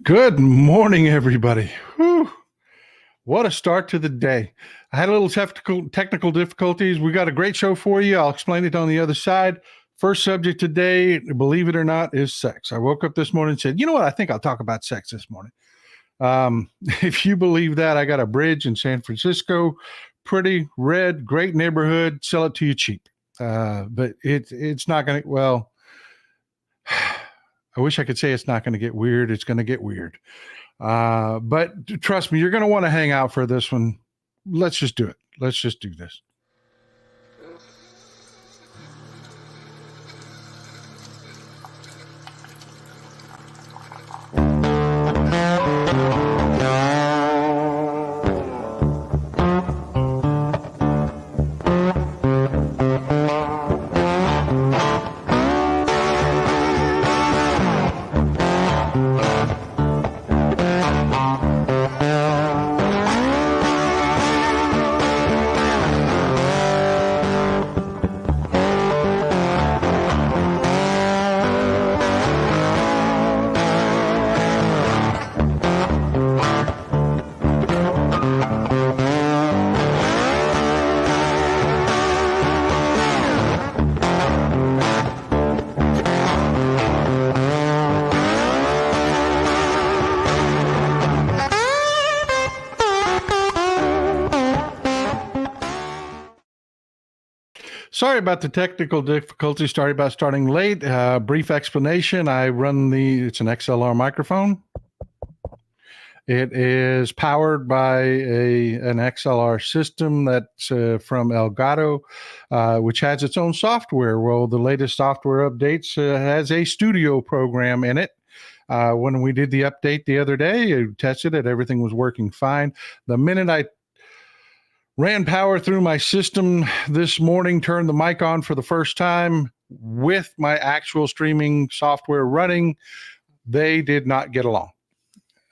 Good morning, everybody. Whew. What a start to the day. I had a little technical difficulties. We got a great show for you. I'll explain it on the other side. First subject today, believe it or not, is sex. I woke up this morning and said, you know what? I think I'll talk about sex this morning. If you believe that, I got a bridge in San Francisco, pretty red, great neighborhood, sell it to you cheap. But it's not going to, well, I wish I could say it's not going to get weird. It's going to get weird. But trust me, you're going to want to hang out for this one. Let's just do it. Let's just do this. Sorry about the technical difficulty. Sorry about starting late. Brief explanation. I run it's an XLR microphone. It is powered by an XLR system that's from Elgato, which has its own software. Well, the latest software updates has a studio program in it. When we did the update the other day, I tested it. Everything was working fine. The minute I ran power through my system this morning, turned the mic on for the first time with my actual streaming software running, they did not get along.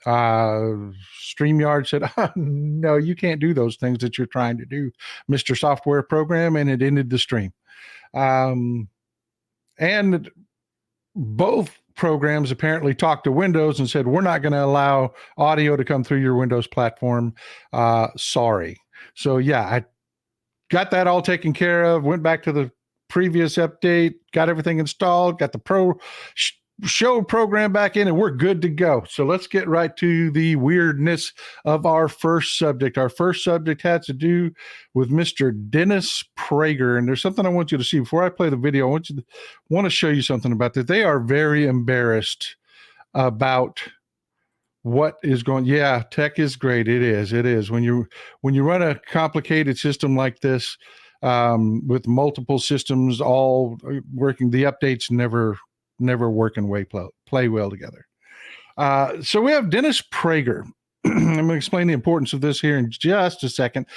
StreamYard said, no, you can't do those things that you're trying to do, Mr. Software Program, and it ended the stream. And both programs apparently talked to Windows and said, we're not going to allow audio to come through your Windows platform. Sorry. So yeah, I got that all taken care of, went back to the previous update, got everything installed, got the show program back in, and we're good to go. So let's get right to the weirdness of our first subject. Our first subject had to do with Mr. Dennis Prager. And there's something I want you to see. Before I play the video, I want to show you something about that. They are very embarrassed about what is going. Yeah, tech is great. It is. When you run a complicated system like this, with multiple systems all working, the updates never work and play well together. So we have Dennis Prager. I'm going to explain the importance of this here in just a second,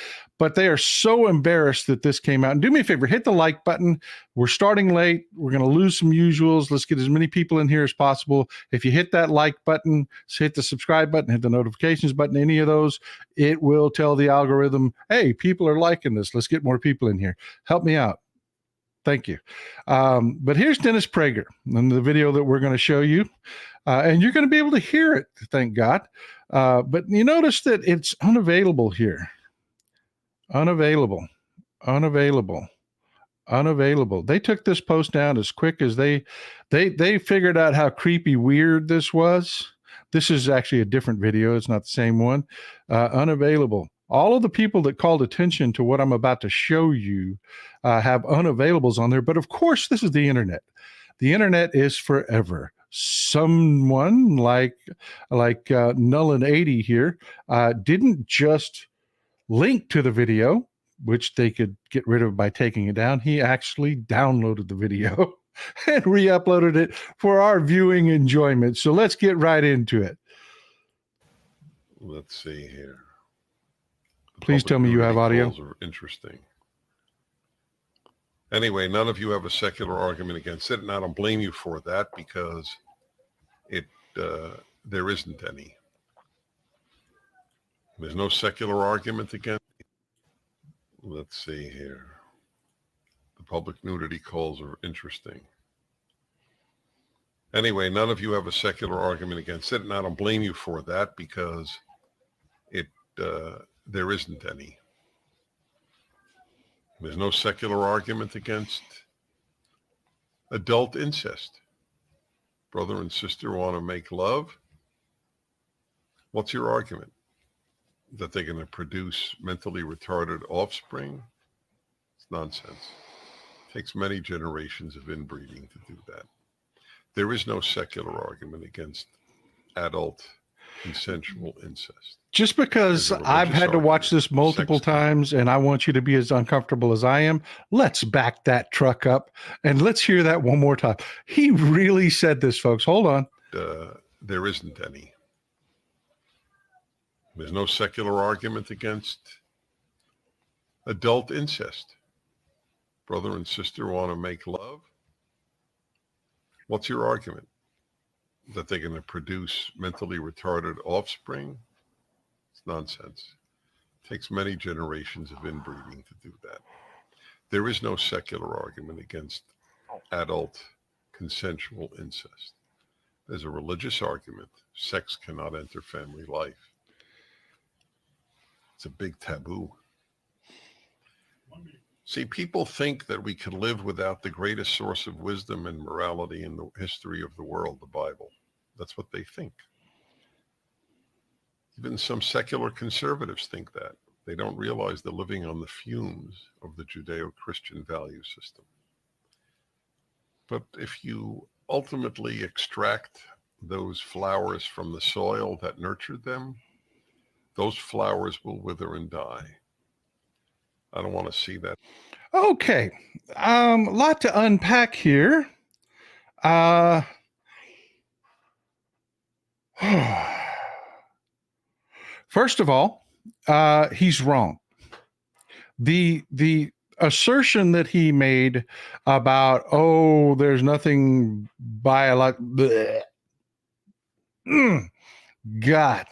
but they are so embarrassed that this came out. And do me a favor, hit the like button. We're starting late. We're going to lose some usuals. Let's get as many people in here as possible. If you hit that like button, hit the subscribe button, hit the notifications button, any of those, it will tell the algorithm, hey, people are liking this. Let's get more people in here. Help me out. Thank you. But here's Dennis Prager in the video that we're going to show you. And you're going to be able to hear it, thank God. But you notice that it's unavailable here. Unavailable. They took this post down as quick as they figured out how creepy weird this was. This is actually a different video. It's not the same one. Unavailable. All of the people that called attention to what I'm about to show you have unavailables on there. But of course, this is the internet. The internet is forever. Someone like Nullin80 here didn't just link to the video, which they could get rid of by taking it down. He actually downloaded the video and re-uploaded it for our viewing enjoyment. So let's get right into it. Let's see here. Please tell me you have audio. Are interesting. Anyway, none of you have a secular argument against it, and I don't blame you for that because there isn't any. There's no secular argument against it. Let's see here. The public nudity calls are interesting. Anyway, none of you have a secular argument against it, and I don't blame you for that because there isn't any. There's no secular argument against adult incest. Brother and sister want to make love. What's your argument? That they're going to produce mentally retarded offspring? It's nonsense. It takes many generations of inbreeding to do that. There is no secular argument against adult consensual incest. Just because I've had to watch this multiple times and I want you to be as uncomfortable as I am, let's back that truck up and let's hear that one more time. He really said this, folks. Hold on. There isn't any. There's no secular argument against adult incest. Brother and sister want to make love. What's your argument? That they're going to produce mentally retarded offspring? It's nonsense. It takes many generations of inbreeding to do that. There is no secular argument against adult consensual incest. There's a religious argument. Sex cannot enter family life. It's a big taboo. See, people think that we can live without the greatest source of wisdom and morality in the history of the world, the Bible. That's what they think. Even some secular conservatives think that. They don't realize they're living on the fumes of the Judeo-Christian value system. But if you ultimately extract those flowers from the soil that nurtured them, those flowers will wither and die. I don't want to see that. Okay. A lot to unpack here. First of all, he's wrong. The assertion that he made about, oh, there's nothing biological. God,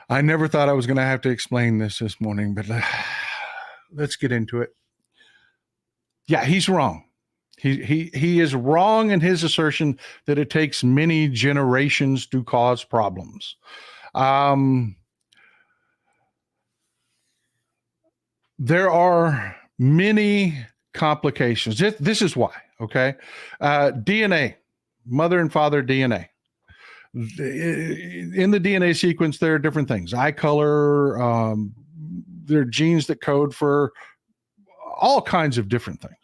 I never thought I was going to have to explain this morning, but let's get into it. Yeah, he's wrong. He is wrong in his assertion that it takes many generations to cause problems. There are many complications. This is why, okay? DNA, mother and father DNA. In the DNA sequence, there are different things. Eye color, there are genes that code for all kinds of different things.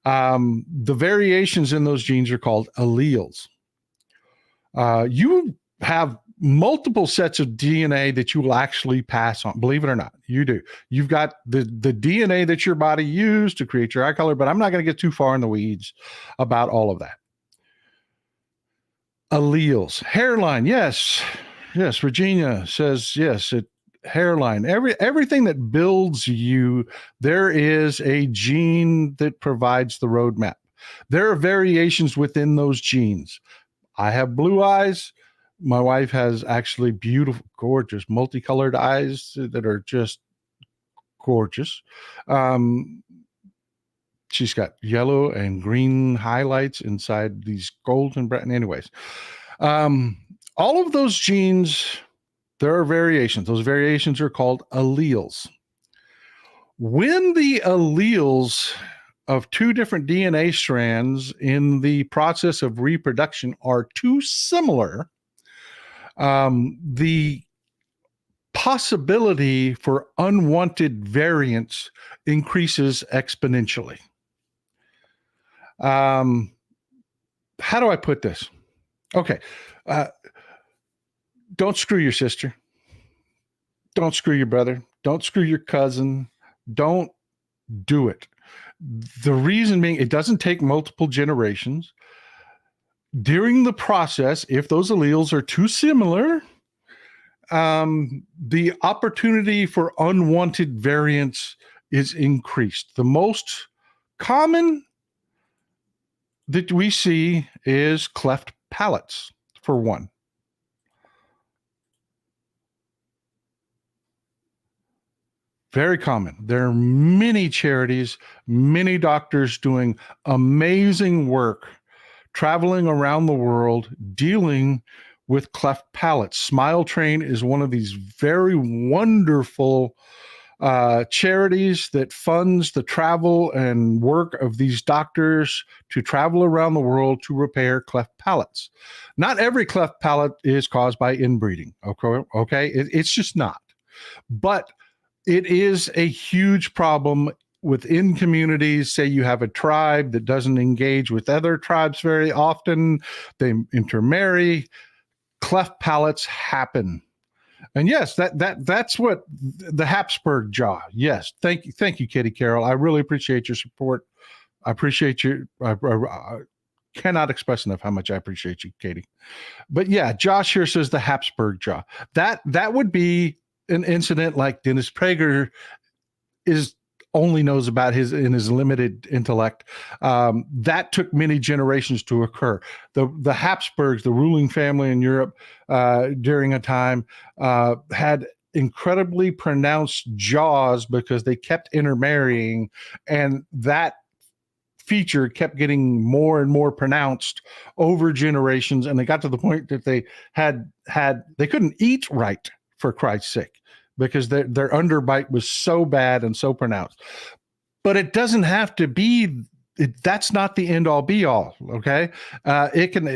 The variations in those genes are called alleles. You have multiple sets of DNA that you will actually pass on. Believe it or not, you do. You've got the DNA that your body used to create your eye color, but I'm not going to get too far in the weeds about all of that. Alleles. Hairline, yes. Yes, Virginia says yes. Hairline. Everything that builds you, there is a gene that provides the roadmap. There are variations within those genes. I have blue eyes. My wife has actually beautiful, gorgeous, multicolored eyes that are just gorgeous. She's got yellow and green highlights inside these gold and brown. Anyways, all of those genes, there are variations. Those variations are called alleles. When the alleles of two different DNA strands in the process of reproduction are too similar, the possibility for unwanted variants increases exponentially. How do I put this? Okay. Don't screw your sister. Don't screw your brother. Don't screw your cousin. Don't do it. The reason being, it doesn't take multiple generations. During the process, if those alleles are too similar, the opportunity for unwanted variants is increased. The most common that we see is cleft palates, for one. Very common. There are many charities, many doctors doing amazing work traveling around the world dealing with cleft palates. Smile Train is one of these very wonderful charities that funds the travel and work of these doctors to travel around the world to repair cleft palates. Not every cleft palate is caused by inbreeding. Okay? It's just not. But it is a huge problem within communities. Say you have a tribe that doesn't engage with other tribes very often, they intermarry, cleft palates happen. And yes, that's what the Habsburg jaw. Yes, thank you, Kitty Carol. I really appreciate your support. I appreciate you. I cannot express enough how much I appreciate you, Katie. But yeah, Josh here says the Habsburg jaw. That would be an incident like Dennis Prager only knows about in his limited intellect. That took many generations to occur. The Habsburgs, the ruling family in Europe during a time, had incredibly pronounced jaws because they kept intermarrying, and that feature kept getting more and more pronounced over generations, and they got to the point that they they couldn't eat right, for Christ's sake, because their underbite was so bad and so pronounced. But it doesn't have to be, that's not the end all be all, okay? It can,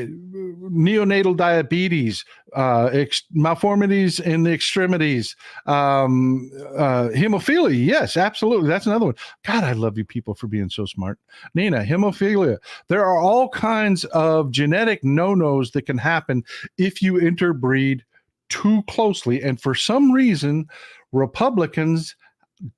neonatal diabetes, malformities in the extremities, hemophilia, yes, absolutely, that's another one. God, I love you people for being so smart. Nina, hemophilia. There are all kinds of genetic no-nos that can happen if you interbreed too closely, and for some reason Republicans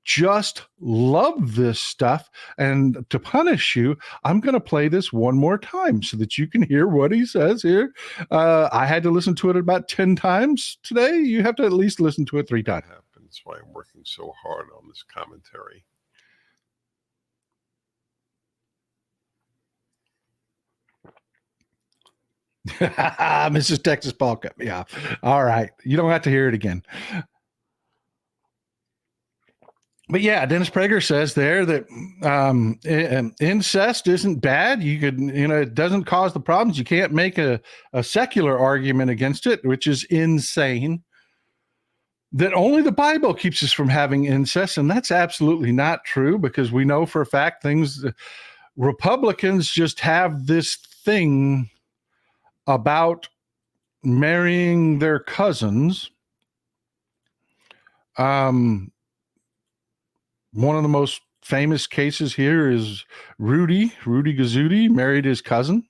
just love this stuff. And to punish you, I'm going to play this one more time so that you can hear what he says here. I had to listen to it about 10 times today. You have to at least listen to it 3 times. That's why I'm working so hard on this commentary. Mrs. Texas Polka. Yeah. All right. You don't have to hear it again. But yeah, Dennis Prager says there that incest isn't bad. You could, it doesn't cause the problems. You can't make a secular argument against it, which is insane. That only the Bible keeps us from having incest. And that's absolutely not true, because we know for a fact Republicans just have this thing about marrying their cousins. One of the most famous cases here is Rudy Gazzuti married his cousin.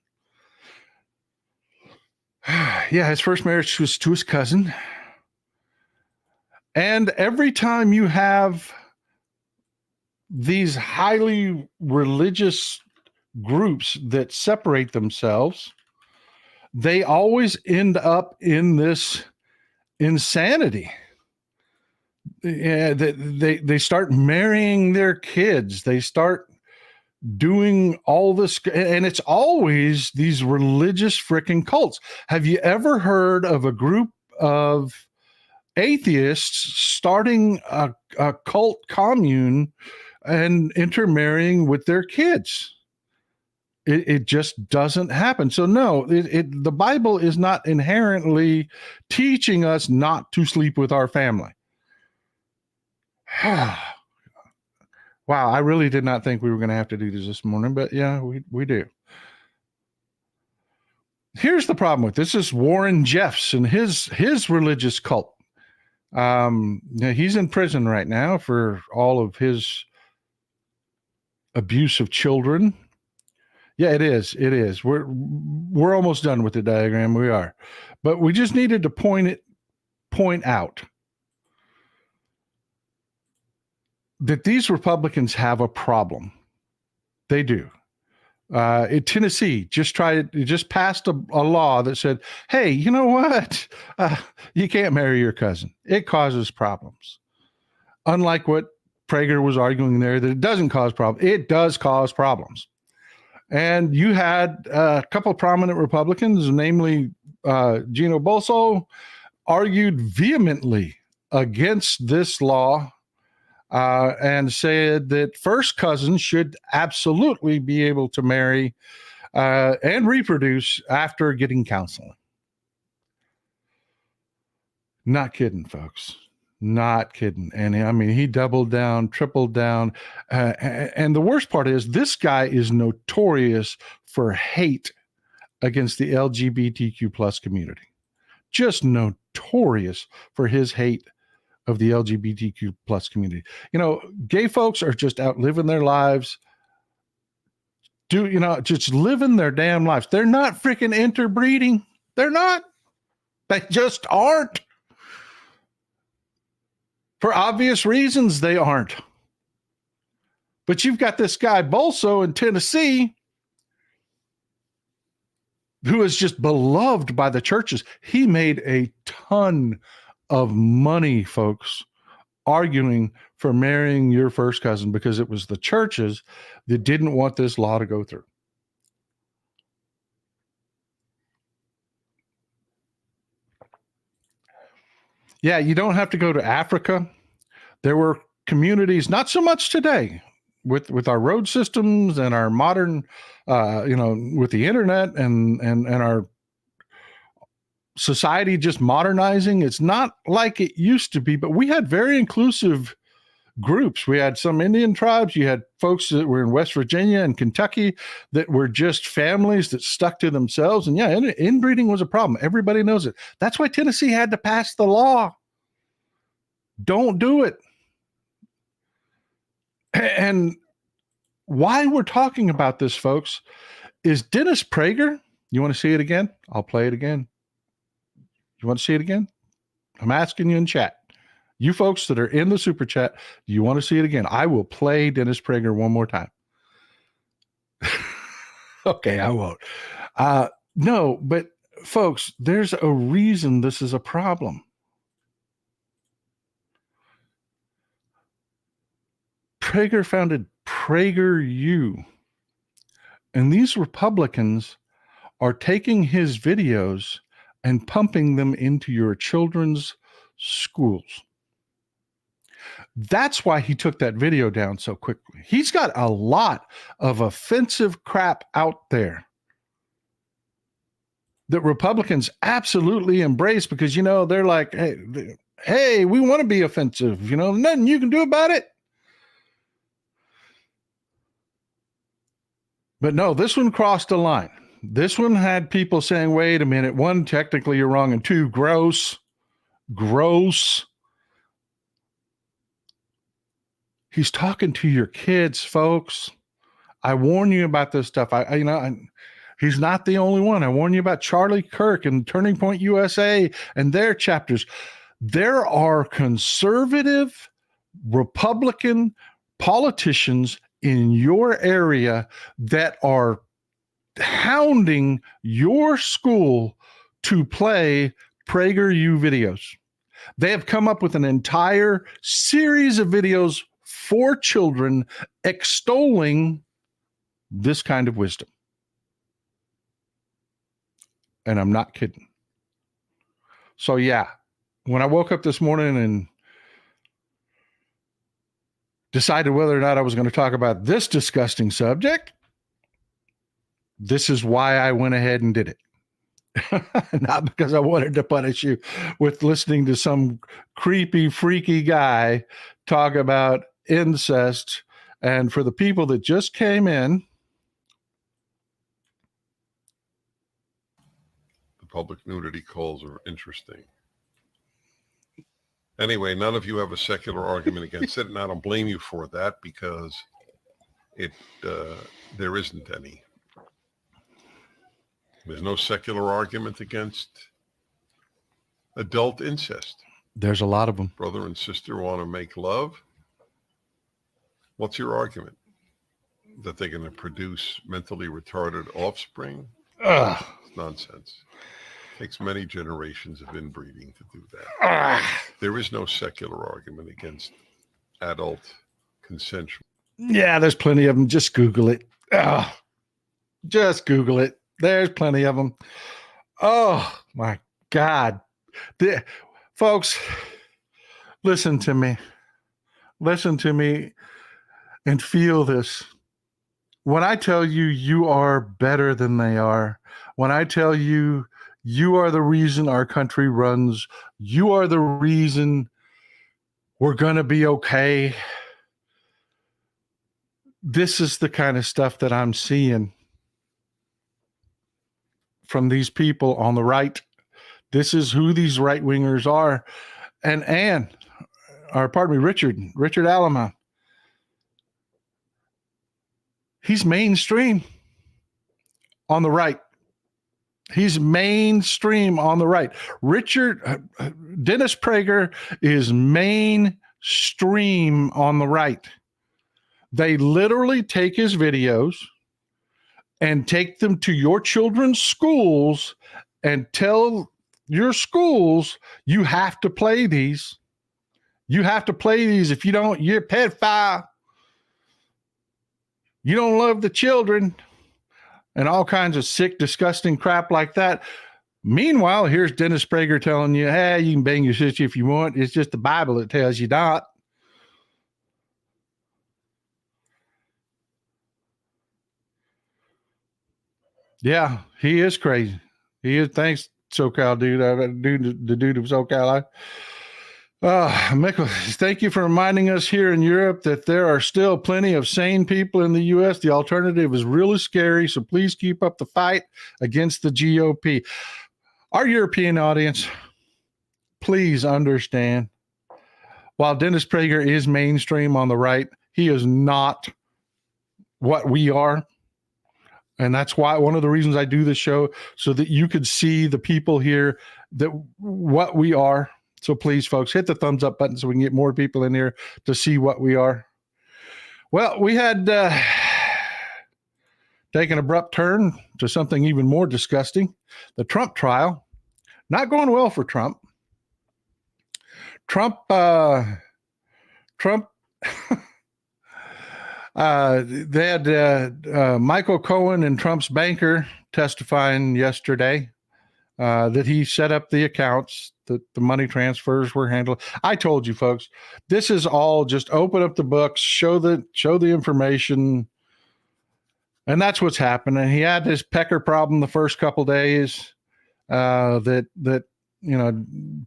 Yeah, his first marriage was to his cousin. And every time you have these highly religious groups that separate themselves, they always end up in this insanity. Yeah, they start marrying their kids. They start doing all this, and it's always these religious freaking cults. Have you ever heard of a group of atheists starting a cult commune and intermarrying with their kids? It just doesn't happen. So no, the Bible is not inherently teaching us not to sleep with our family. Wow, I really did not think we were going to have to do this morning, but yeah, we do. Here's the problem with this is Warren Jeffs and his religious cult. He's in prison right now for all of his abuse of children. Yeah, it is. We're almost done with the diagram. We are, but we just needed to point out that these Republicans have a problem. They do. In Tennessee, just passed a law that said, hey, you know what? You can't marry your cousin. It causes problems. Unlike what Prager was arguing there, that it doesn't cause problems. It does cause problems. And you had a couple of prominent Republicans, namely Gino Bolso, argued vehemently against this law and said that first cousins should absolutely be able to marry and reproduce after getting counseling. Not kidding, folks. Not kidding. And I mean, he doubled down, tripled down. And the worst part is this guy is notorious for hate against the LGBTQ plus community. Just notorious for his hate of the LGBTQ plus community. You know, gay folks are just out living their lives. Just living their damn lives. They're not freaking interbreeding. They're not. They just aren't. For obvious reasons, they aren't. But you've got this guy, Bolso, in Tennessee, who is just beloved by the churches. He made a ton of money, folks, arguing for marrying your first cousin because it was the churches that didn't want this law to go through. Yeah, you don't have to go to Africa. There were communities, not so much today, with our road systems and our modern, with the internet and our society just modernizing. It's not like it used to be, but we had very inclusive groups. We had some Indian tribes. You had folks that were in West Virginia and Kentucky that were just families that stuck to themselves. And yeah, inbreeding was a problem. Everybody knows it. That's why Tennessee had to pass the law. Don't do it. And why we're talking about this, folks, is Dennis Prager. You want to see it again? I'll play it again. You want to see it again? I'm asking you in chat. You folks that are in the super chat, do you want to see it again? I will play Dennis Prager one more time. Okay, I won't. No, but folks, there's a reason this is a problem. Prager founded PragerU. And these Republicans are taking his videos and pumping them into your children's schools. That's why he took that video down so quickly. He's got a lot of offensive crap out there that Republicans absolutely embrace because, they're like, hey, we want to be offensive. Nothing you can do about it. But no, this one crossed the line. This one had people saying, wait a minute, one, technically you're wrong, and two, gross. He's talking to your kids, folks. I warn you about this stuff. He's not the only one. I warn you about Charlie Kirk and Turning Point USA and their chapters. There are conservative Republican politicians in your area that are hounding your school to play PragerU videos. They have come up with an entire series of videos for children extolling this kind of wisdom. And I'm not kidding. So yeah, when I woke up this morning and decided whether or not I was going to talk about this disgusting subject, this is why I went ahead and did it. Not because I wanted to punish you with listening to some creepy, freaky guy talk about incest. And for the people that just came in, the public nudity calls are interesting. Anyway, none of you have a secular argument against it, and I don't blame you for that because there isn't any. There's no secular argument against adult incest. There's a lot of them. Brother and sister want to make love. What's your argument? That they're going to produce mentally retarded offspring? Ugh. It's nonsense. It takes many generations of inbreeding to do that. There is no secular argument against adult consensual. Yeah, there's plenty of them. Just Google it. Just Google it. There's plenty of them. Oh, my God. Folks, listen to me. Listen to me and feel this. When I tell you you are better than they are, when I tell you you are the reason our country runs, you are the reason we're going to be okay. This is the kind of stuff that I'm seeing from these people on the right. This is who these right wingers are. And Richard Alama, he's mainstream on the right. He's mainstream on the right. Dennis Prager is mainstream on the right. They literally take his videos and take them to your children's schools and tell your schools, you have to play these. You have to play these. If you don't, you're a pedophile. You don't love the children. And all kinds of sick, disgusting crap like that. Meanwhile, here's Dennis Prager telling you, hey, you can bang your sister if you want. It's just the Bible that tells you not. Yeah, he is crazy. He is. Thanks, SoCal dude. The dude of SoCal. Mikkel, thank you for reminding us here in Europe that there are still plenty of sane people in the U.S. The alternative is really scary, so please keep up the fight against the GOP. Our European audience, please understand, while Dennis Prager is mainstream on the right, he is not what we are. And that's why one of the reasons I do this show, so that you could see the people here, that what we are. So please, folks, hit the thumbs up button so we can get more people in here to see what we are. Well, we had taken an abrupt turn to something even more disgusting. The Trump trial, not going well for Trump. Trump, they had Michael Cohen and Trump's banker testifying yesterday that he set up the accounts, that the money transfers were handled. I told you, folks, this is all just open up the books, show the information, and that's what's happening. He had this pecker problem the first couple days that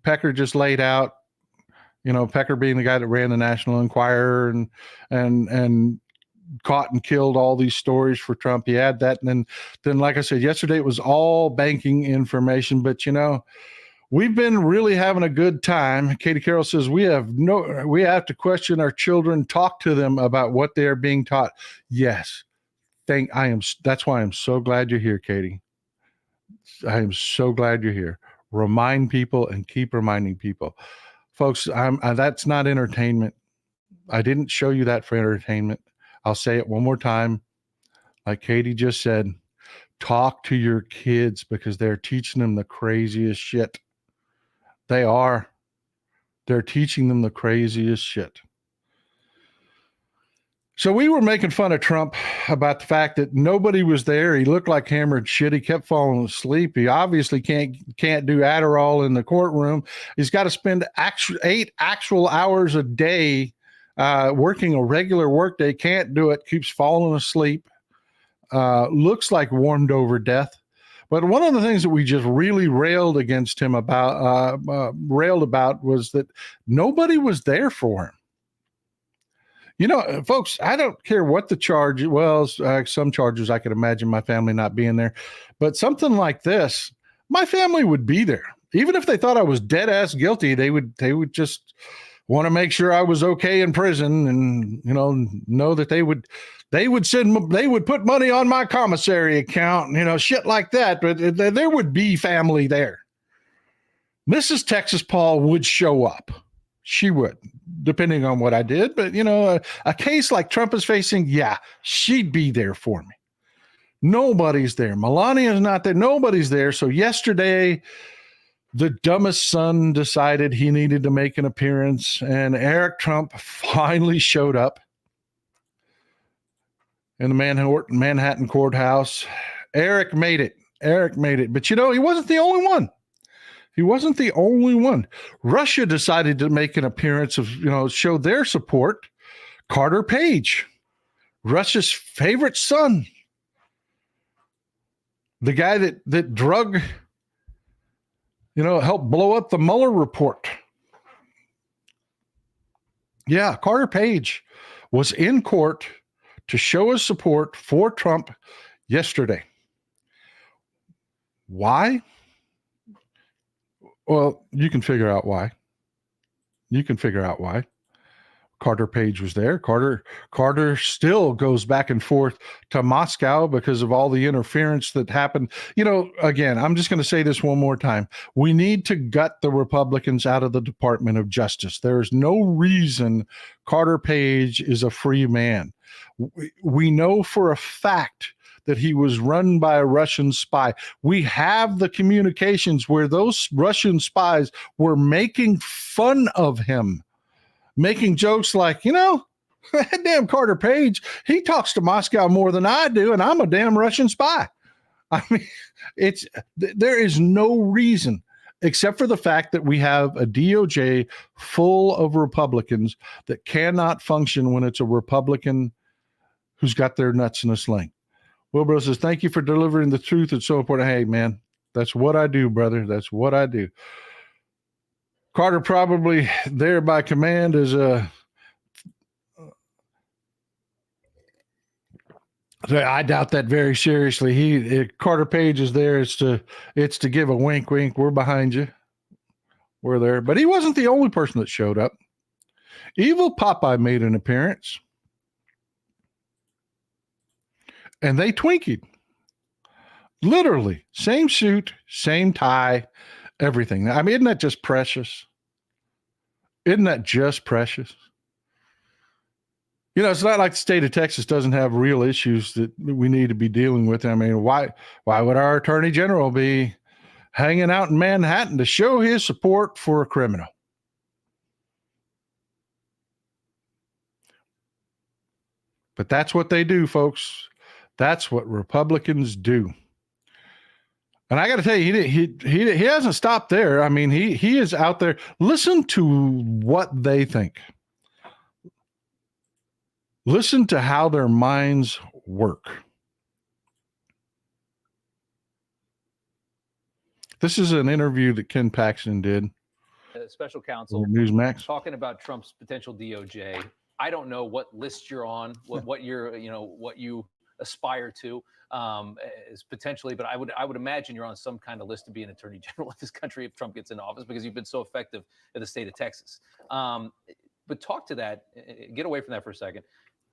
Pecker just laid out. Pecker being the guy that ran the National Enquirer and caught and killed all these stories for Trump. He had that. And then, like I said, yesterday, it was all banking information, but we've been really having a good time. Katie Carroll says, we have to question our children, talk to them about what they are being taught. Yes. That's why I'm so glad you're here, Katie. I am so glad you're here. Remind people and keep reminding people. Folks, that's not entertainment. I didn't show you that for entertainment. I'll say it one more time. Like Katie just said, talk to your kids because they're teaching them the craziest shit. They are. They're teaching them the craziest shit. So we were making fun of Trump about the fact that nobody was there. He looked like hammered shit. He kept falling asleep. He obviously can't do Adderall in the courtroom. He's got to spend 8 actual hours a day working a regular work day. Can't do it. Keeps falling asleep. Looks like warmed over death. But one of the things that we just really railed against him about was that nobody was there for him. Folks, I don't care what the charge. Well, some charges I could imagine my family not being there, but something like this, my family would be there. Even if they thought I was dead ass guilty, they would just want to make sure I was okay in prison, and know that they would put money on my commissary account, shit like that. But there would be family there. Mrs. Texas Paul would show up. She would, depending on what I did. But, a case like Trump is facing, yeah, she'd be there for me. Nobody's there. Melania's not there. Nobody's there. So yesterday, the dumbest son decided he needed to make an appearance, and Eric Trump finally showed up in the Manhattan courthouse. Eric made it. But, he wasn't the only one. He wasn't the only one. Russia decided to make an appearance of, show their support. Carter Page. Russia's favorite son, the guy that drug, helped blow up the Mueller report. Yeah, Carter Page was in court to show his support for Trump yesterday. Why? Well, you can figure out why. Carter Page was there. Carter still goes back and forth to Moscow because of all the interference that happened. Again, I'm just going to say this one more time. We need to gut the Republicans out of the Department of Justice. There is no reason Carter Page is a free man. We know for a fact that he was run by a Russian spy. We have the communications where those Russian spies were making fun of him, making jokes like, that damn Carter Page, he talks to Moscow more than I do, and I'm a damn Russian spy. I mean, there is no reason except for the fact that we have a DOJ full of Republicans that cannot function when it's a Republican who's got their nuts in a sling. Wilbur says, thank you for delivering the truth. It's so important. Hey, man, that's what I do, brother. That's what I do. Carter probably there by command is I doubt that very seriously. Carter Page is there. It's to give a wink, wink. We're behind you. We're there. But he wasn't the only person that showed up. Evil Popeye made an appearance. And they twinkied. Literally, same suit, same tie, everything. I mean, isn't that just precious? Isn't that just precious? It's not like the state of Texas doesn't have real issues that we need to be dealing with. I mean, why would our attorney general be hanging out in Manhattan to show his support for a criminal? But that's what they do, folks. That's what Republicans do. And I got to tell you, he hasn't stopped there. I mean, he is out there. Listen to what they think. Listen to how their minds work. This is an interview that Ken Paxton did. Special counsel Newsmax talking about Trump's potential DOJ. I don't know what list you're on, what you're, what you aspire to is potentially, but I would imagine you're on some kind of list to be an attorney general of this country if Trump gets in office, because you've been so effective in the state of Texas. But talk to that, get away from that for a second.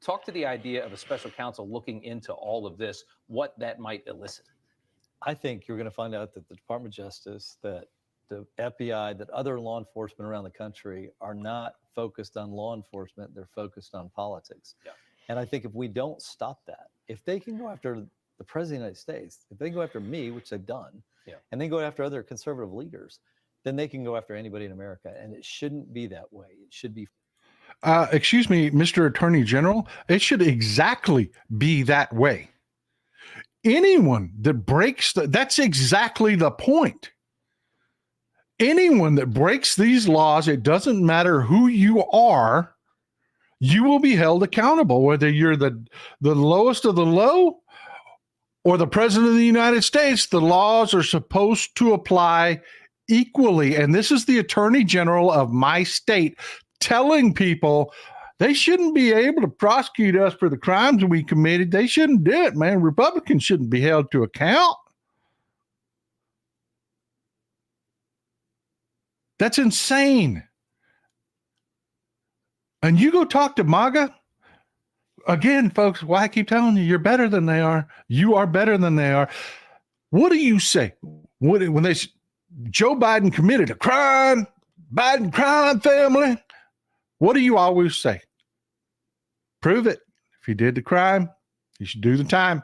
Talk to the idea of a special counsel looking into all of this, what that might elicit. I think you're going to find out that the Department of Justice, that the FBI, that other law enforcement around the country are not focused on law enforcement. They're focused on politics. Yeah. And I think if we don't stop that, if they can go after the President of the United States, if they can go after me, which they've done, yeah, and then go after other conservative leaders, then they can go after anybody in America. And it shouldn't be that way. It should be. Excuse me, Mr. Attorney General, it should exactly be that way. Anyone that breaks, that's exactly the point. Anyone that breaks these laws, it doesn't matter who you are, you will be held accountable, whether you're the lowest of the low or the President of the United States. The laws are supposed to apply equally. And this is the Attorney General of my state telling people they shouldn't be able to prosecute us for the crimes we committed. They shouldn't do it, man. Republicans shouldn't be held to account. That's insane. And you go talk to MAGA. Again, folks, why I keep telling you, you're better than they are. You are better than they are. What do you say? When they Joe Biden committed a crime, Biden crime family, what do you always say? Prove it. If he did the crime, he should do the time.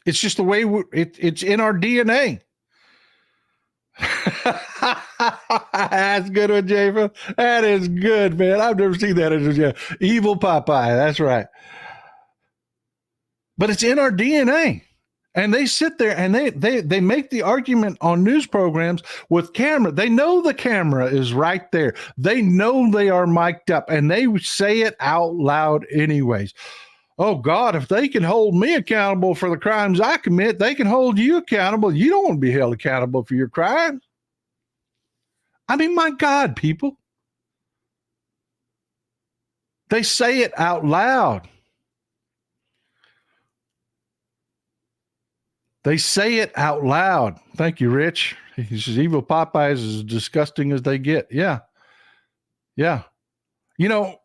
It's just the way it's in our DNA. That's good one, Japheth. That is good, man. I've never seen that as a evil Popeye. That's right. But it's in our DNA. And they sit there and they make the argument on news programs with camera. They know the camera is right there. They know they are mic'd up, and they say it out loud anyways. Oh God, if they can hold me accountable for the crimes I commit, they can hold you accountable. You don't want to be held accountable for your crimes. I mean, my God, people. They say it out loud. They say it out loud. Thank you, Rich. He says, evil Popeye is as disgusting as they get. Yeah. Yeah. You know,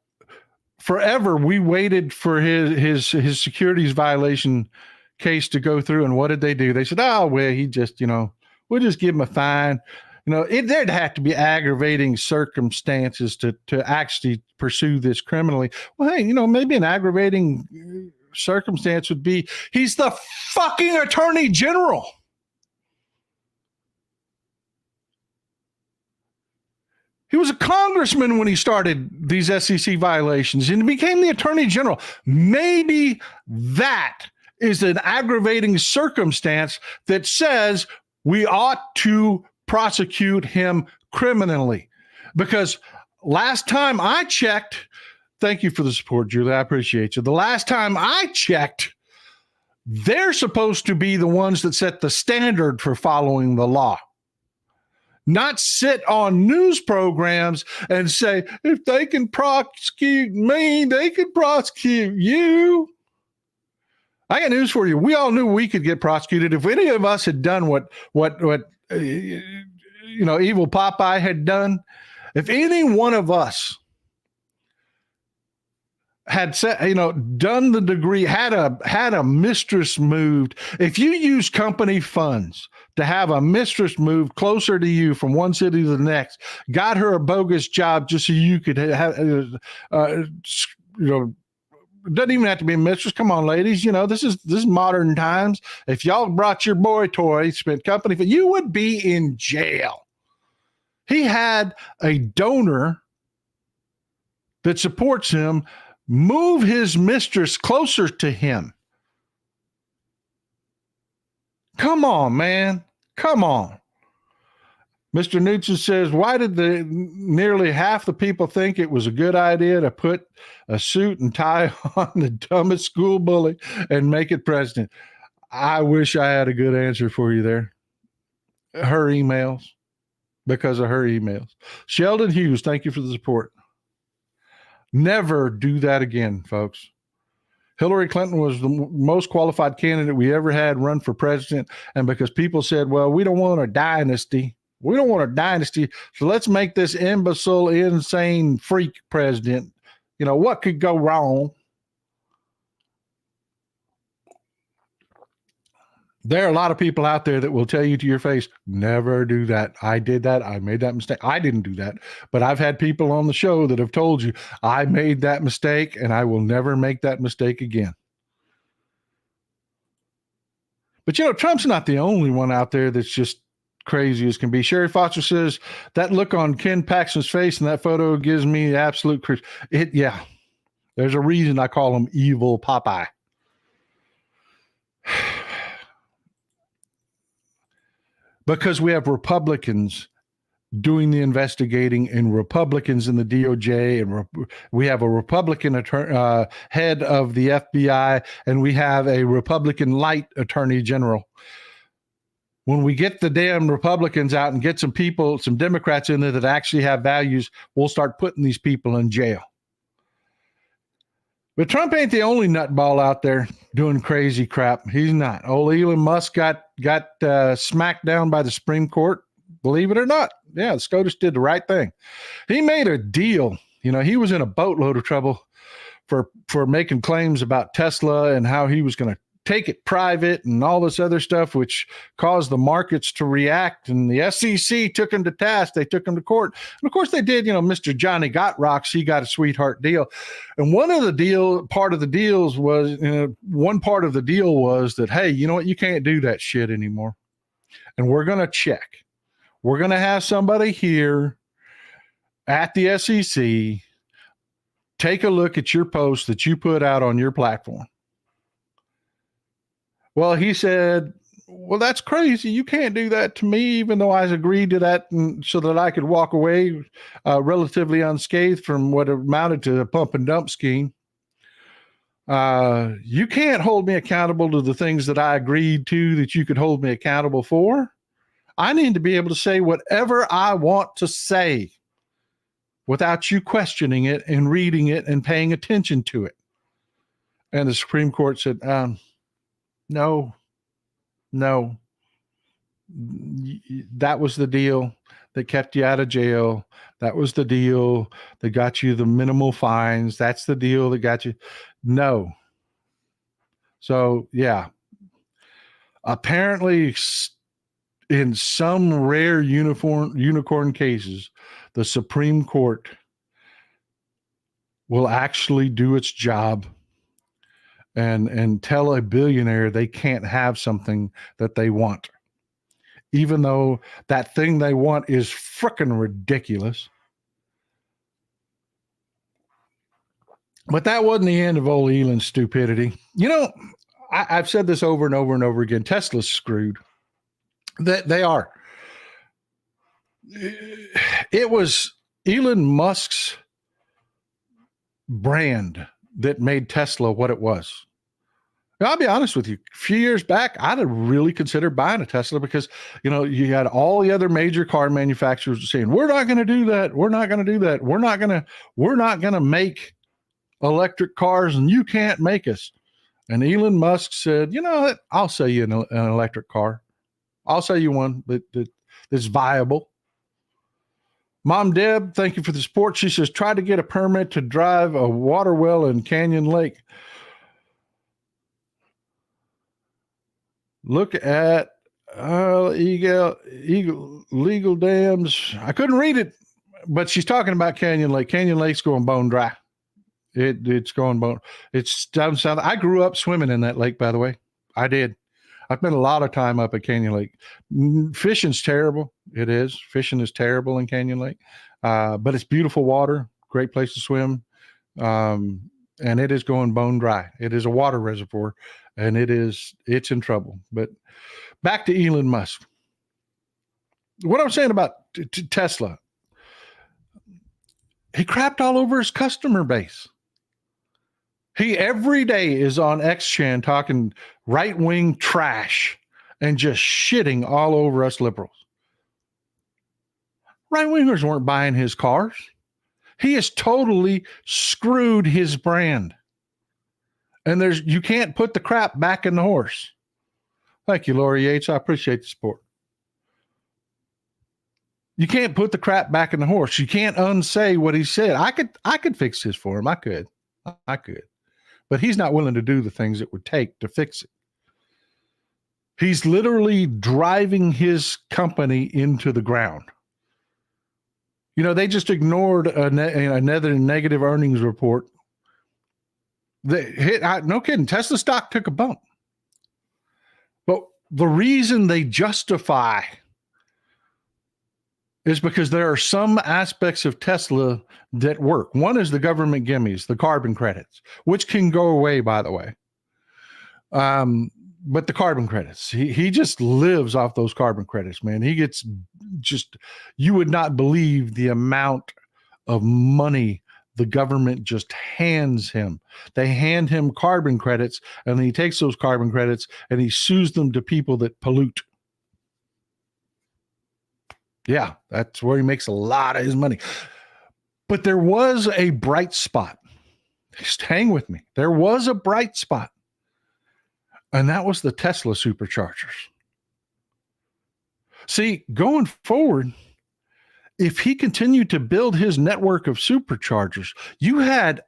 forever we waited for his securities violation case to go through. And what did they do? They said, oh, well, he just, we'll just give him a fine. There'd have to be aggravating circumstances to actually pursue this criminally. Well, hey, maybe an aggravating circumstance would be he's the fucking attorney general. He was a congressman when he started these SEC violations and he became the attorney general. Maybe that is an aggravating circumstance that says we ought to prosecute him criminally. Because last time I checked, thank you for the support, Julie. I appreciate you. The last time I checked, they're supposed to be the ones that set the standard for following the law. Not sit on news programs and say, if they can prosecute me, they can prosecute you. I got news for you. We all knew we could get prosecuted. If any of us had done what evil Popeye had done, if any one of us had done the degree, had a mistress moved. If you use company funds to have a mistress moved closer to you from one city to the next, got her a bogus job just so you could have, doesn't even have to be a mistress. Come on, ladies. This is modern times. If y'all brought your boy toy, spent company for, you would be in jail. He had a donor that supports him move his mistress closer to him. Come on, man. Come on. Mr. Newton says, why did nearly half the people think it was a good idea to put a suit and tie on the dumbest school bully and make it president? I wish I had a good answer for you there. Her emails. Because of her emails. Sheldon Hughes, thank you for the support. Never do that again, folks. Hillary Clinton was the most qualified candidate we ever had run for president. And because people said, well, we don't want a dynasty. We don't want a dynasty. So let's make this imbecile, insane freak president. What could go wrong? There are a lot of people out there that will tell you to your face, never do that. I did that. I made that mistake. I didn't do that. But I've had people on the show that have told you, I made that mistake and I will never make that mistake again. But, Trump's not the only one out there that's just crazy as can be. Sherry Foster says, that look on Ken Paxton's face in that photo gives me the absolute cringe. Yeah, there's a reason I call him evil Popeye. Because we have Republicans doing the investigating and Republicans in the DOJ, and we have a Republican head of the FBI, and we have a Republican light attorney general. When we get the damn Republicans out and get some Democrats in there that actually have values, we'll start putting these people in jail. But Trump ain't the only nutball out there doing crazy crap. He's not. Old Elon Musk got smacked down by the Supreme Court. Believe it or not. Yeah, the SCOTUS did the right thing. He made a deal. He was in a boatload of trouble for making claims about Tesla and how he was going to take it private and all this other stuff, which caused the markets to react. And the SEC took him to task. They took him to court. And of course they did. Mr. Johnny got rocks. He got a sweetheart deal. And one part of the deal was that, hey, you know what? You can't do that shit anymore. And we're going to check. We're going to have somebody here at the SEC take a look at your post that you put out on your platform. Well, he said, well, that's crazy. You can't do that to me, even though I agreed to that so that I could walk away relatively unscathed from what amounted to a pump and dump scheme. You can't hold me accountable to the things that I agreed to that you could hold me accountable for. I need to be able to say whatever I want to say without you questioning it and reading it and paying attention to it. And the Supreme Court said, no. That was the deal that kept you out of jail. That was the deal that got you the minimal fines. That's the deal that got you. No. So, yeah. Apparently, in some rare unicorn cases, the Supreme Court will actually do its job and tell a billionaire they can't have something that they want, even though that thing they want is frickin' ridiculous. But that wasn't the end of old Elon's stupidity. You know, I've said this over and over and over again. Tesla's screwed. They are. It was Elon Musk's brand that made Tesla what it was. Now, I'll be honest with you. A few years back, I'd have really considered buying a Tesla because, you know, you had all the other major car manufacturers saying, we're not going to do that. We're not going to do that. We're not going to make electric cars and you can't make us. And Elon Musk said, you know what? I'll sell you an electric car. I'll sell you one that's viable. Mom Deb, thank you for the support. She says, try to get a permit to drive a water well in Canyon Lake. Look at legal dams. I couldn't read it, but she's talking about Canyon Lake. Canyon Lake's going bone dry. It's going bone. It's down south. I grew up swimming in that lake, by the way. I did. I spent a lot of time up at Canyon Lake. Fishing's terrible. It is. Fishing is terrible in Canyon Lake. But it's beautiful water, great place to swim. And it is going bone dry. It is a water reservoir, and it's in trouble. But back to Elon Musk. What I'm saying about Tesla, he crapped all over his customer base. He every day is on XChan talking right-wing trash and just shitting all over us liberals. Right-wingers weren't buying his cars. He has totally screwed his brand. And you can't put the crap back in the horse. Thank you, Lori Yates. I appreciate the support. You can't put the crap back in the horse. You can't unsay what he said. I could fix this for him. I could. But he's not willing to do the things it would take to fix it. He's literally driving his company into the ground. You know, they just ignored another negative earnings report. No kidding, Tesla stock took a bump. But the reason they justify is because there are some aspects of Tesla that work. One is the government gimmies, the carbon credits, which can go away, by the way. But the carbon credits, he just lives off those carbon credits, man. He gets you would not believe the amount of money the government just hands him. They hand him carbon credits, and he takes those carbon credits and he sues them to people that pollute. Yeah, that's where he makes a lot of his money. But there was a bright spot. Just hang with me. There was a bright spot. And that was the Tesla superchargers. See, going forward, if he continued to build his network of superchargers, you had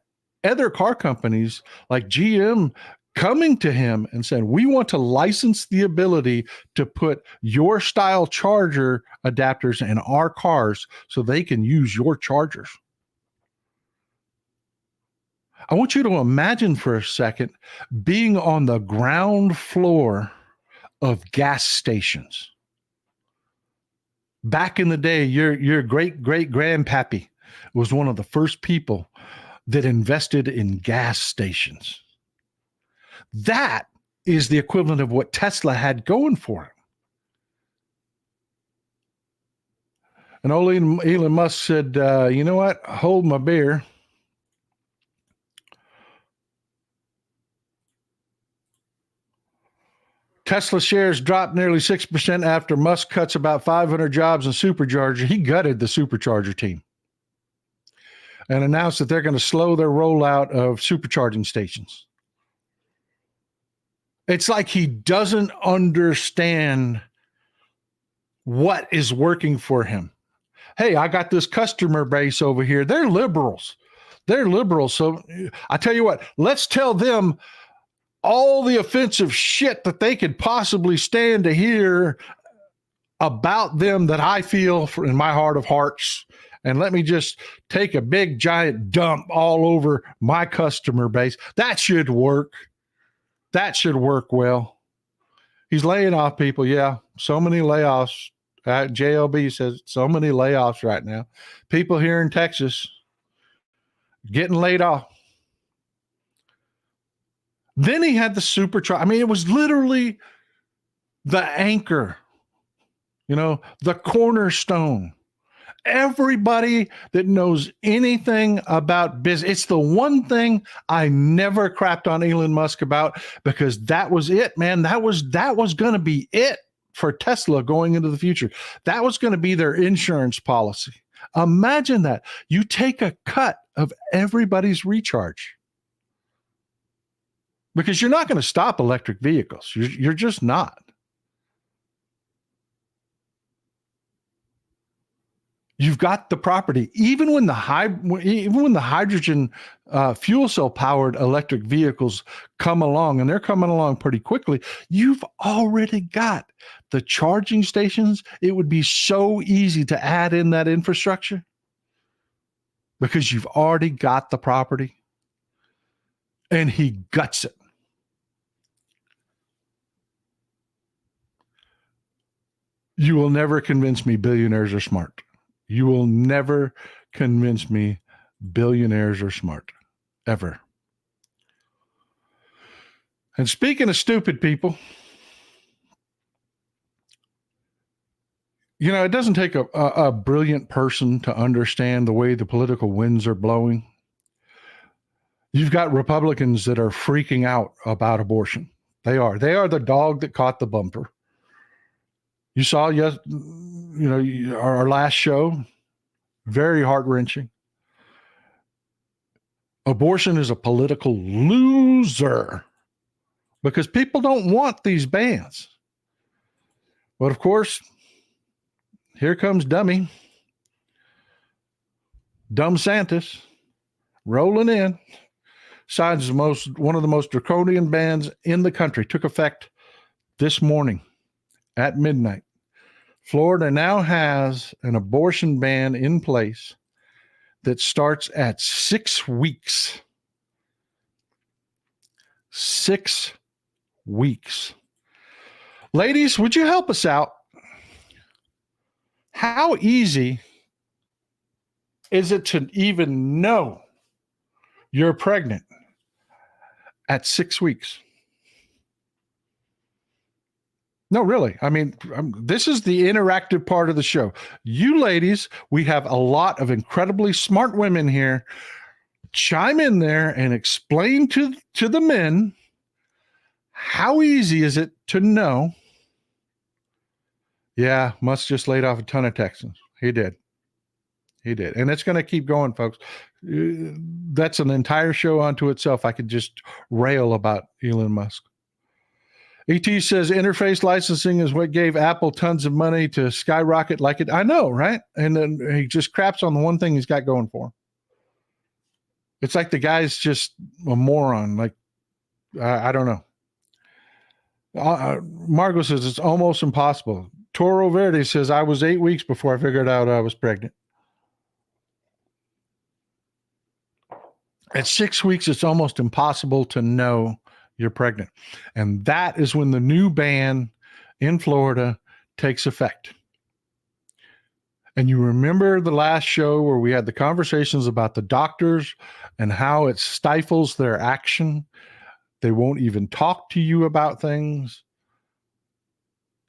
other car companies like GM coming to him and saying, we want to license the ability to put your style charger adapters in our cars so they can use your chargers. I want you to imagine for a second being on the ground floor of gas stations. Back in the day, your great-great-grandpappy was one of the first people that invested in gas stations. That is the equivalent of what Tesla had going for him. And old Elon Musk said, you know what? Hold my beer. Tesla shares dropped nearly 6% after Musk cuts about 500 jobs in supercharger. He gutted the supercharger team and announced that they're going to slow their rollout of supercharging stations. It's like he doesn't understand what is working for him. Hey, I got this customer base over here. They're liberals. So I tell you what, let's tell them all the offensive shit that they could possibly stand to hear about them that I feel in my heart of hearts. And let me just take a big giant dump all over my customer base. That should work. That should work well. He's laying off people. Yeah. So many layoffs. JLB says so many layoffs right now. People here in Texas getting laid off. Then he had the supercharger. I mean, it was literally the anchor, the cornerstone. Everybody that knows anything about business, it's the one thing I never crapped on Elon Musk about, because that was it, man. That was going to be it for Tesla going into the future. That was going to be their insurance policy. Imagine that. You take a cut of everybody's recharge. Because you're not going to stop electric vehicles. You're just not. You've got the property. Even when the hydrogen fuel cell powered electric vehicles come along, and they're coming along pretty quickly, you've already got the charging stations. It would be so easy to add in that infrastructure because you've already got the property. And he guts it. You will never convince me billionaires are smart. You will never convince me billionaires are smart, ever. And speaking of stupid people, it doesn't take a brilliant person to understand the way the political winds are blowing. You've got Republicans that are freaking out about abortion. They are the dog that caught the bumper. You saw, our last show, very heart-wrenching. Abortion is a political loser because people don't want these bans. But of course, here comes Dumb Santis rolling in. Signs one of the most draconian bans in the country. Took effect this morning at midnight. Florida now has an abortion ban in place that starts at 6 weeks. 6 weeks. Ladies, would you help us out? How easy is it to even know you're pregnant at 6 weeks? No, really. I mean, this is the interactive part of the show. You ladies, we have a lot of incredibly smart women here. Chime in there and explain to the men, how easy is it to know? Yeah, Musk just laid off a ton of Texans. He did. And it's going to keep going, folks. That's an entire show unto itself. I could just rail about Elon Musk. ET says interface licensing is what gave Apple tons of money to skyrocket like it. I know, right? And then he just craps on the one thing he's got going for him. It's like the guy's just a moron. Like, I don't know. Margot says it's almost impossible. Toro Verde says I was 8 weeks before I figured out I was pregnant. At 6 weeks, it's almost impossible to know you're pregnant. And that is when the new ban in Florida takes effect. And you remember the last show where we had the conversations about the doctors and how it stifles their action They won't even talk to you about things.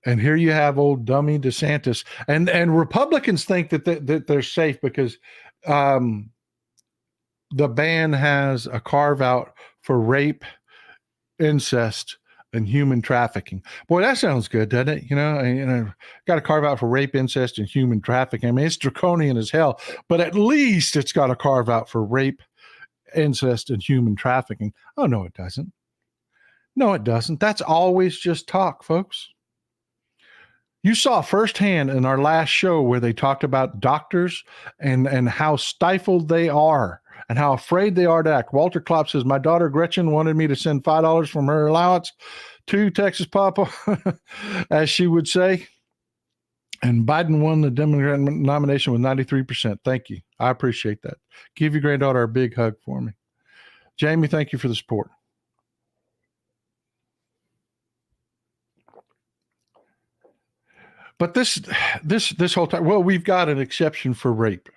And here you have old dummy DeSantis, and Republicans think that they're safe because the ban has a carve out for rape, incest, and human trafficking. Boy, that sounds good, doesn't it? Got to carve out for rape, incest, and human trafficking. I mean, it's draconian as hell, but at least it's got to carve out for rape, incest, and human trafficking. Oh, no, it doesn't. No, it doesn't. That's always just talk, folks. You saw firsthand in our last show where they talked about doctors and how stifled they are and how afraid they are to act. Walter Klopp says, my daughter Gretchen wanted me to send $5 from her allowance to Texas Papa, as she would say. And Biden won the Democrat nomination with 93%. Thank you. I appreciate that. Give your granddaughter a big hug for me. Jamie, thank you for the support. But this whole time, well, we've got an exception for rape.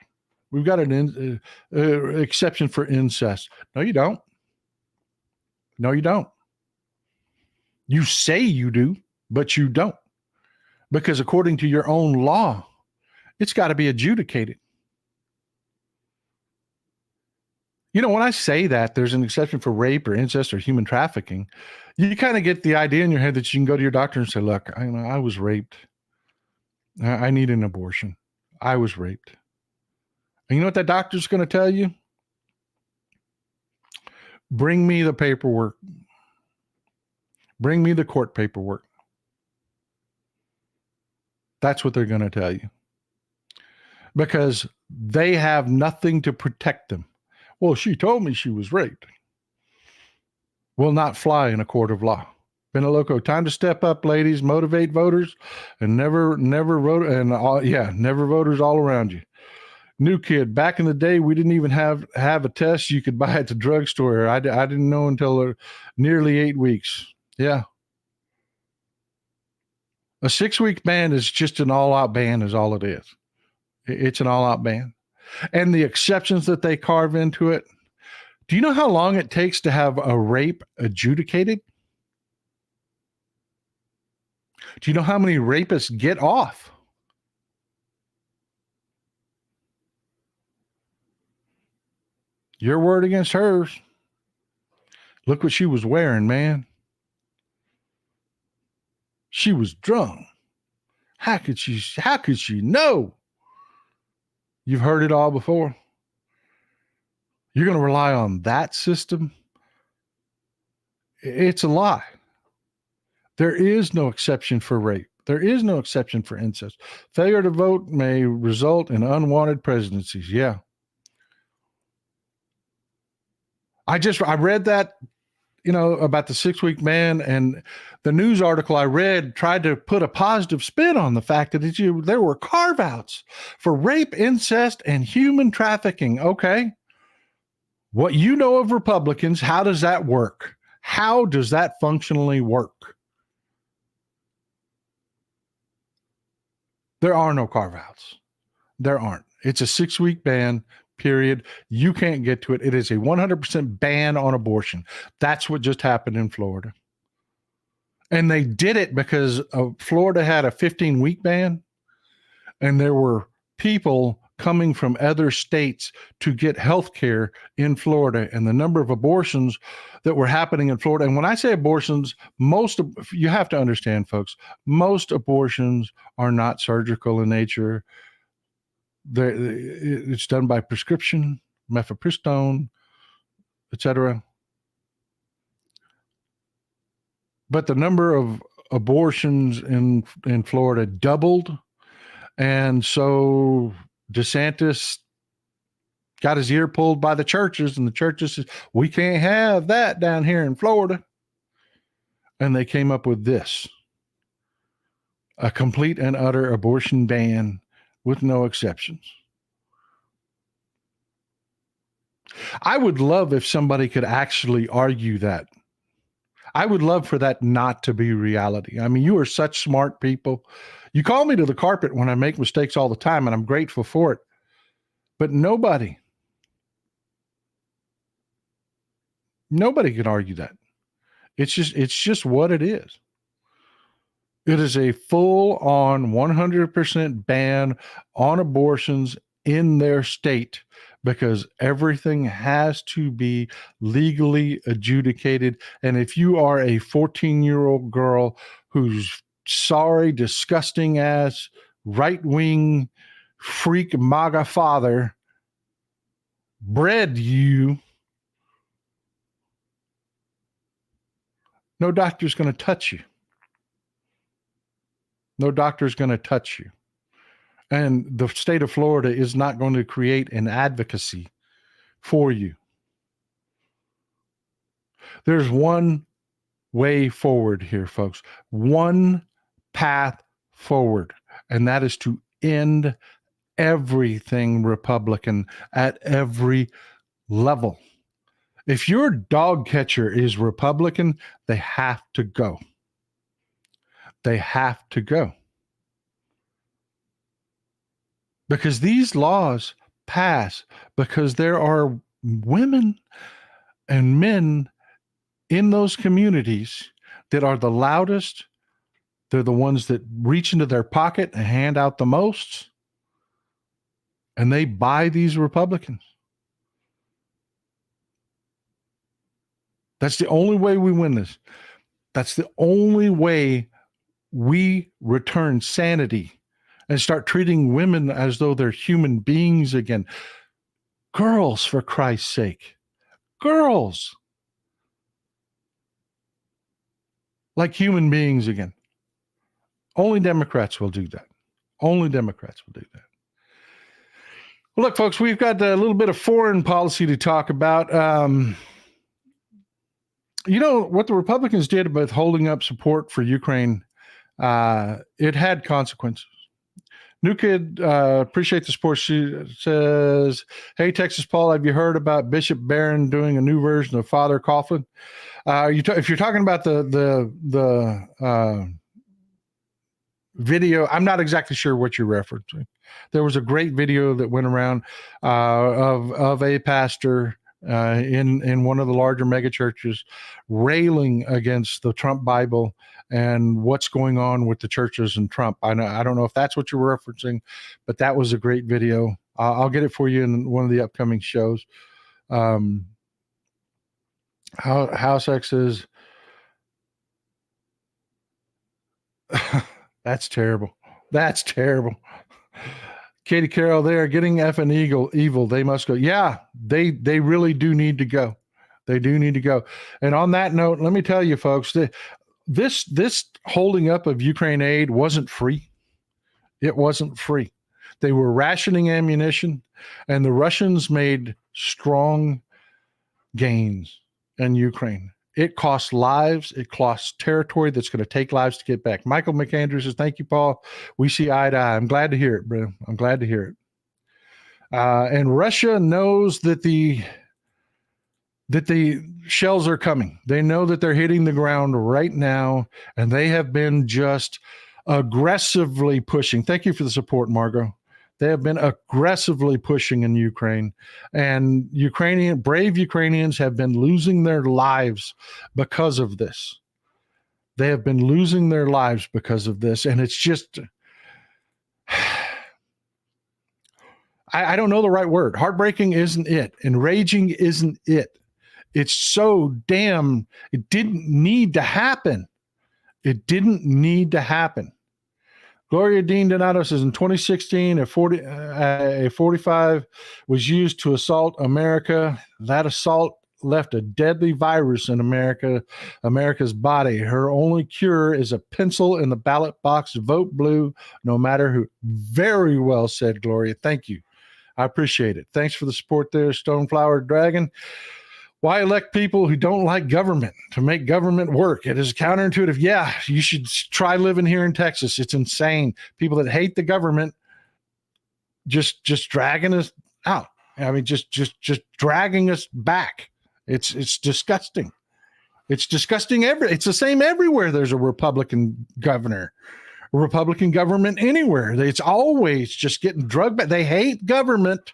We've got an exception for incest. No, you don't. No, you don't. You say you do, but you don't. Because according to your own law, it's got to be adjudicated. When I say that there's an exception for rape or incest or human trafficking, you kind of get the idea in your head that you can go to your doctor and say, look, I was raped. I need an abortion. I was raped. And you know what that doctor's going to tell you? Bring me the paperwork. Bring me the court paperwork. That's what they're going to tell you. Because they have nothing to protect them. Well, she told me she was raped. Will not fly in a court of law. Benaloco, time to step up, ladies. Motivate voters, and never vote, and never voters all around you. New kid, back in the day, we didn't even have a test you could buy at the drugstore. I didn't know until nearly 8 weeks. Yeah, a 6-week ban is just an all-out ban, is all it is. It's an all-out ban, and the exceptions that they carve into it. Do you know how long it takes to have a rape adjudicated? Do you know how many rapists get off? Your word against hers. Look what she was wearing, man. She was drunk. How could she know? You've heard it all before. You're going to rely on that system? It's a lie. There is no exception for rape. There is no exception for incest. Failure to vote may result in unwanted presidencies. Yeah. I read that, about the 6-week ban, and the news article I read tried to put a positive spin on the fact that there were carve-outs for rape, incest, and human trafficking. Okay. What you know of Republicans, how does that work? How does that functionally work? There are no carve-outs. There aren't. It's a 6-week ban, period. You can't get to it. It is a 100% ban on abortion. That's what just happened in Florida. And they did it because Florida had a 15-week ban, and there were people coming from other states to get health care in Florida, and the number of abortions that were happening in Florida. And when I say abortions, you have to understand, folks, most abortions are not surgical in nature. It's done by prescription, mifepristone, etc. But the number of abortions in Florida doubled, and so DeSantis got his ear pulled by the churches, and the churches said, we can't have that down here in Florida. And they came up with this, a complete and utter abortion ban with no exceptions. I would love if somebody could actually argue that. I would love for that not to be reality. I mean, you are such smart people. You call me to the carpet when I make mistakes all the time, and I'm grateful for it. But nobody can argue that. It's just what it is. It is a full-on 100% ban on abortions in their state because everything has to be legally adjudicated. And if you are a 14-year-old girl who's sorry, disgusting ass, right-wing freak MAGA father bred you, no doctor's going to touch you. No doctor's going to touch you. And the state of Florida is not going to create an advocacy for you. There's one way forward here, folks. One path forward. And that is to end everything Republican at every level. If your dog catcher is Republican, they have to go. They have to go. Because these laws pass because there are women and men in those communities that are the loudest. They're the ones that reach into their pocket and hand out the most. And they buy these Republicans. That's the only way we win this. That's the only way we return sanity and start treating women as though they're human beings again. Girls, for Christ's sake. Girls. Like human beings again. Only Democrats will do that. Only Democrats will do that. Well, look, folks, we've got a little bit of foreign policy to talk about. You know, what the Republicans did with holding up support for Ukraine, it had consequences. New Kid, appreciate the support. She says, hey, Texas Paul, have you heard about Bishop Barron doing a new version of Father Coughlin? If you're talking about the video, I'm not exactly sure what you're referencing. There was a great video that went around of a pastor in one of the larger mega churches railing against the Trump Bible and what's going on with the churches and Trump. I don't know if that's what you're referencing, but that was a great video. I'll get it for you in one of the upcoming shows. House X is that's terrible. That's terrible. Katie Carroll, they are getting effing evil. They must go. Yeah, they really do need to go. They do need to go. And on that note, let me tell you, folks, this holding up of Ukraine aid wasn't free. It wasn't free. They were rationing ammunition, and the Russians made strong gains in Ukraine. It costs lives. It costs territory that's going to take lives to get back. Michael McAndrew says, thank you, Paul. We see eye to eye. I'm glad to hear it, bro. I'm glad to hear it. And Russia knows that the shells are coming. They know that they're hitting the ground right now, and they have been just aggressively pushing. Thank you for the support, Margot. They have been aggressively pushing in Ukraine, and brave Ukrainians have been losing their lives because of this. They have been losing their lives because of this, and it's just, I don't know the right word. Heartbreaking isn't it. Enraging isn't it. It's so damn, it didn't need to happen. It didn't need to happen. Gloria Dean Donato says in 2016, a 45 was used to assault America. That assault left a deadly virus in America's body. Her only cure is a pencil in the ballot box. Vote blue, no matter who. Very well said, Gloria. Thank you. I appreciate it. Thanks for the support there, Stoneflower Dragon. Why elect people who don't like government to make government work? It is counterintuitive. Yeah, you should try living here in Texas. It's insane. People that hate the government just dragging us out. I mean, just dragging us back. It's disgusting. It's disgusting. It's the same everywhere. There's a Republican governor, a Republican government anywhere. It's always just getting drugged back. They hate government,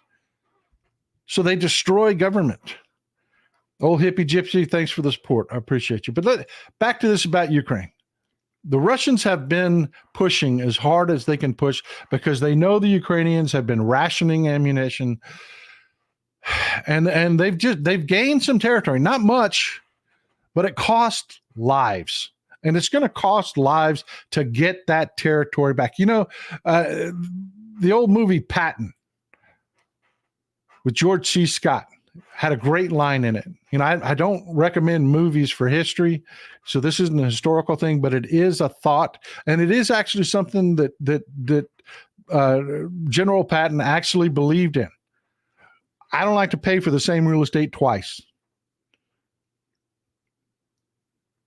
so they destroy government. Old hippie gypsy, thanks for the support. I appreciate you. But back to this about Ukraine. The Russians have been pushing as hard as they can push because they know the Ukrainians have been rationing ammunition, and they've gained some territory, not much, but it cost lives, and it's going to cost lives to get that territory back. You know, the old movie Patton with George C. Scott had a great line in it. You know, I don't recommend movies for history, so this isn't a historical thing, but it is a thought, and it is actually something that General Patton actually believed in. I don't like to pay for the same real estate twice.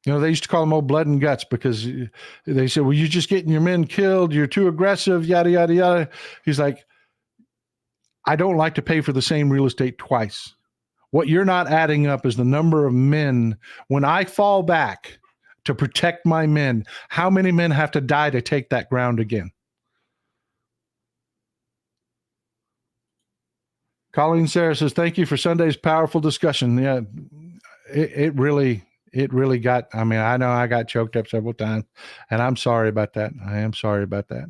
You know, they used to call them old blood and guts because they said, well, you're just getting your men killed. You're too aggressive, yada, yada, yada. He's like, I don't like to pay for the same real estate twice. What you're not adding up is the number of men. When I fall back to protect my men, how many men have to die to take that ground again? Colleen Sarah says, thank you for Sunday's powerful discussion. Yeah, it really got, I mean, I know I got choked up several times, and I'm sorry about that. I am sorry about that.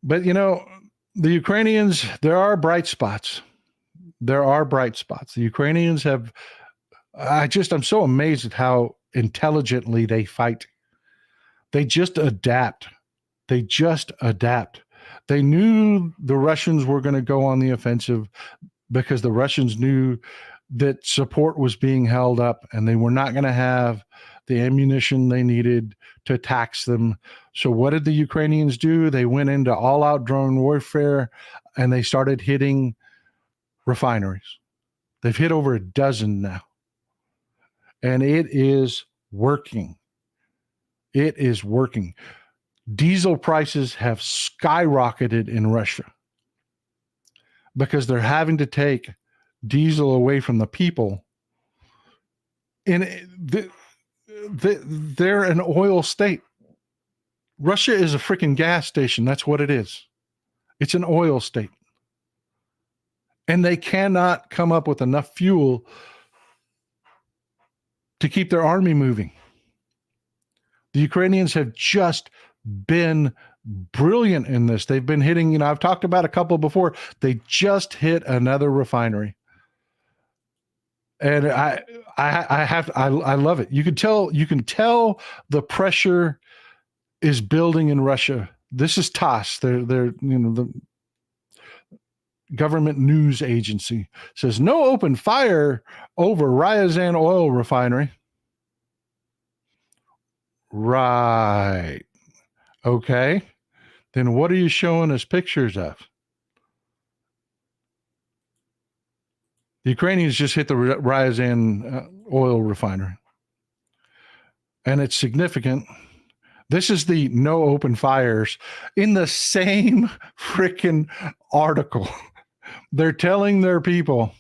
But, you know, the Ukrainians, there are bright spots. There are bright spots. The Ukrainians have, I'm so amazed at how intelligently they fight. They just adapt. They just adapt. They knew the Russians were going to go on the offensive because the Russians knew that support was being held up and they were not going to have the ammunition they needed to tax them. So what did the Ukrainians do? They went into all-out drone warfare and they started hitting refineries. They've hit over a dozen now. And it is working. It is working. Diesel prices have skyrocketed in Russia because they're having to take diesel away from the people. And they're an oil state. Russia is a freaking gas station. That's what it is. It's an oil state. And they cannot come up with enough fuel to keep their army moving. The Ukrainians have just been brilliant in this. They've been hitting, you know, I've talked about a couple before. They just hit another refinery. And I love it. You can tell the pressure is building in Russia. This is TASS. They're the government news agency says no open fire over Ryazan oil refinery. Right. Okay. Then what are you showing us pictures of? The Ukrainians just hit the Ryazan oil refinery. And it's significant. This is the no open fires in the same freaking article. They're telling their people.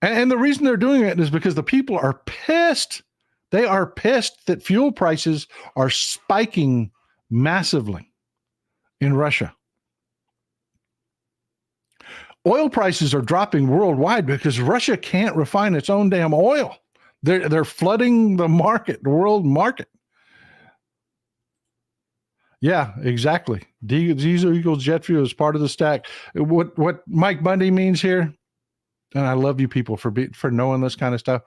And the reason they're doing it is because the people are pissed. They are pissed that fuel prices are spiking massively in Russia. Oil prices are dropping worldwide because Russia can't refine its own damn oil. They're flooding the market, the world market. Yeah, exactly. Diesel equals jet fuel is part of the stack. What Mike Bundy means here, and I love you people for knowing this kind of stuff.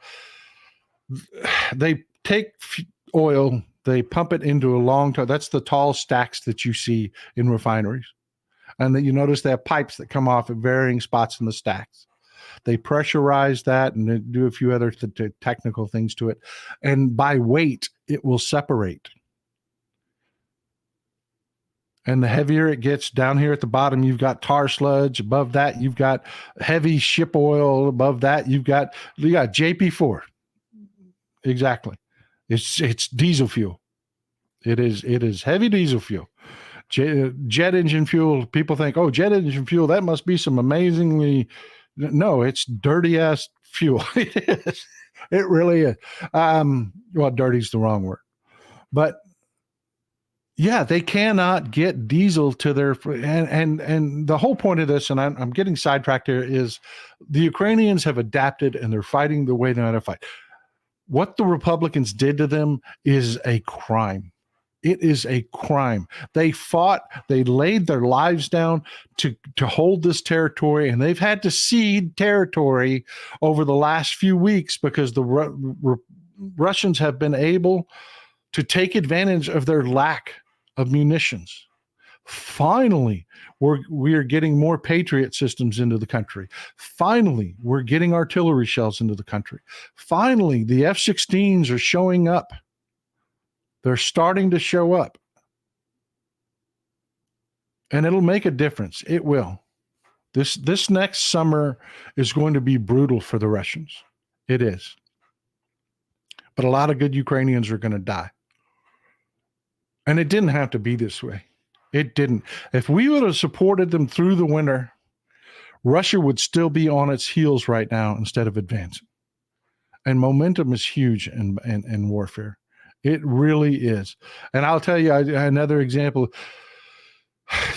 They take oil, they pump it into a long time. That's the tall stacks that you see in refineries. And then you notice they have pipes that come off at varying spots in the stacks. They pressurize that and they do a few other technical things to it. And by weight, it will separate. And the heavier it gets, down here at the bottom, you've got tar sludge. Above that, you've got heavy ship oil. Above that, you got JP4. Exactly. It's diesel fuel. It is heavy diesel fuel. Jet engine fuel. People think, oh, jet engine fuel, that must be some amazingly. No, it's dirty ass fuel. It is. It really is. Well, dirty's the wrong word, but Yeah, they cannot get diesel to their and the whole point of this, and I'm getting sidetracked here, is the Ukrainians have adapted and they're fighting the way they know how to fight. What the Republicans did to them is a crime. It is a crime. They fought, they laid their lives down to hold this territory, and they've had to cede territory over the last few weeks because the Russians have been able to take advantage of their lack of munitions. Finally, we are getting more Patriot systems into the country. Finally, we're getting artillery shells into the country. Finally, the F-16s are showing up. They're starting to show up. And it'll make a difference. It will. This next summer is going to be brutal for the Russians. It is. But a lot of good Ukrainians are going to die. And it didn't have to be this way. It didn't. If we would have supported them through the winter, Russia would still be on its heels right now instead of advancing. And momentum is huge in warfare. It really is. And I'll tell you another example.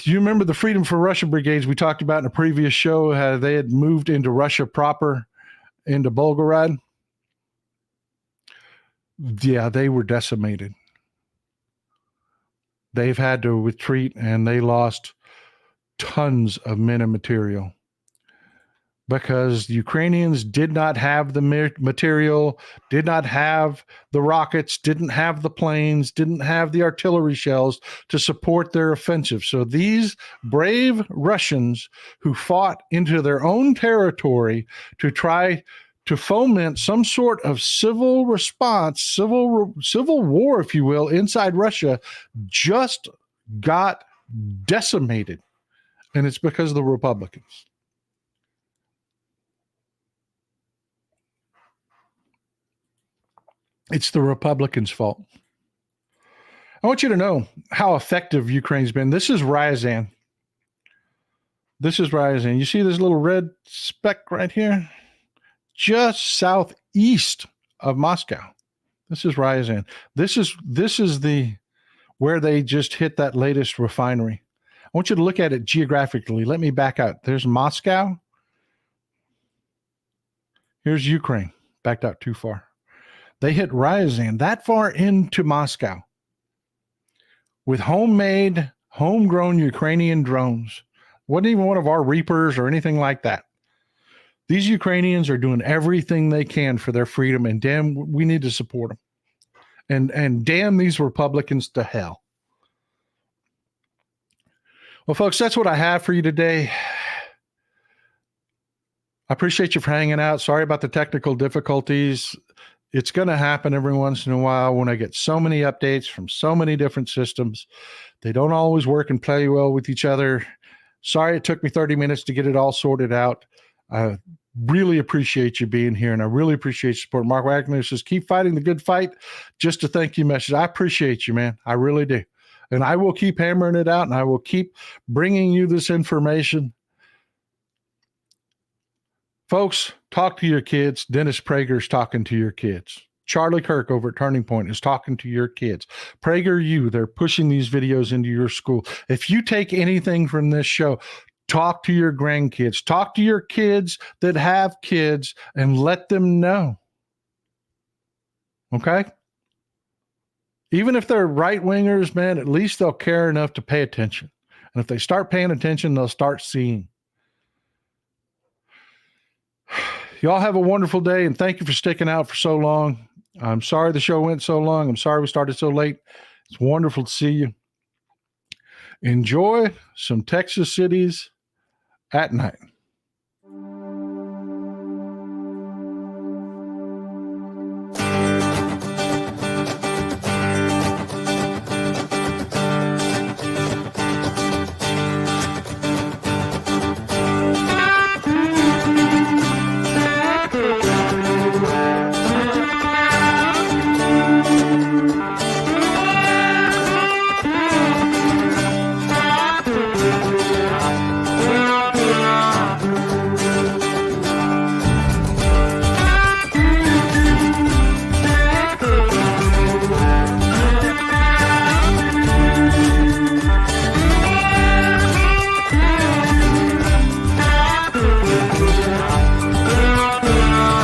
You remember the Freedom for Russia brigades we talked about in a previous show, how they had moved into Russia proper, into Volgograd? Yeah, they were decimated. They've had to retreat, and they lost tons of men and material because the Ukrainians did not have the material, did not have the rockets, didn't have the planes, didn't have the artillery shells to support their offensive. So these brave Russians who fought into their own territory to try to foment some sort of civil response, civil war, if you will, inside Russia, just got decimated. And it's because of the Republicans. It's the Republicans' fault. I want you to know how effective Ukraine's been. This is Ryazan. This is Ryazan. You see this little red speck right here? Just southeast of Moscow. This is Ryazan. This is the where they just hit that latest refinery. I want you to look at it geographically. Let me back out. There's Moscow. Here's Ukraine. Backed out too far. They hit Ryazan that far into Moscow with homemade, homegrown Ukrainian drones. Wasn't even one of our Reapers or anything like that. These Ukrainians are doing everything they can for their freedom, and damn, we need to support them. And damn these Republicans to hell. Well, folks, that's what I have for you today. I appreciate you for hanging out. Sorry about the technical difficulties. It's going to happen every once in a while when I get so many updates from so many different systems. They don't always work and play well with each other. Sorry it took me 30 minutes to get it all sorted out. I really appreciate you being here, and I really appreciate your support. Mark Wagner says, keep fighting the good fight. Just a thank you message. I appreciate you, man. I really do. And I will keep hammering it out, and I will keep bringing you this information. Folks, talk to your kids. Dennis Prager is talking to your kids. Charlie Kirk over at Turning Point is talking to your kids. PragerU, they're pushing these videos into your school. If you take anything from this show, talk to your grandkids. Talk to your kids that have kids and let them know. Okay? Even if they're right-wingers, man, at least they'll care enough to pay attention. And if they start paying attention, they'll start seeing. Y'all have a wonderful day, and thank you for sticking out for so long. I'm sorry the show went so long. I'm sorry we started so late. It's wonderful to see you. Enjoy some Texas cities at night.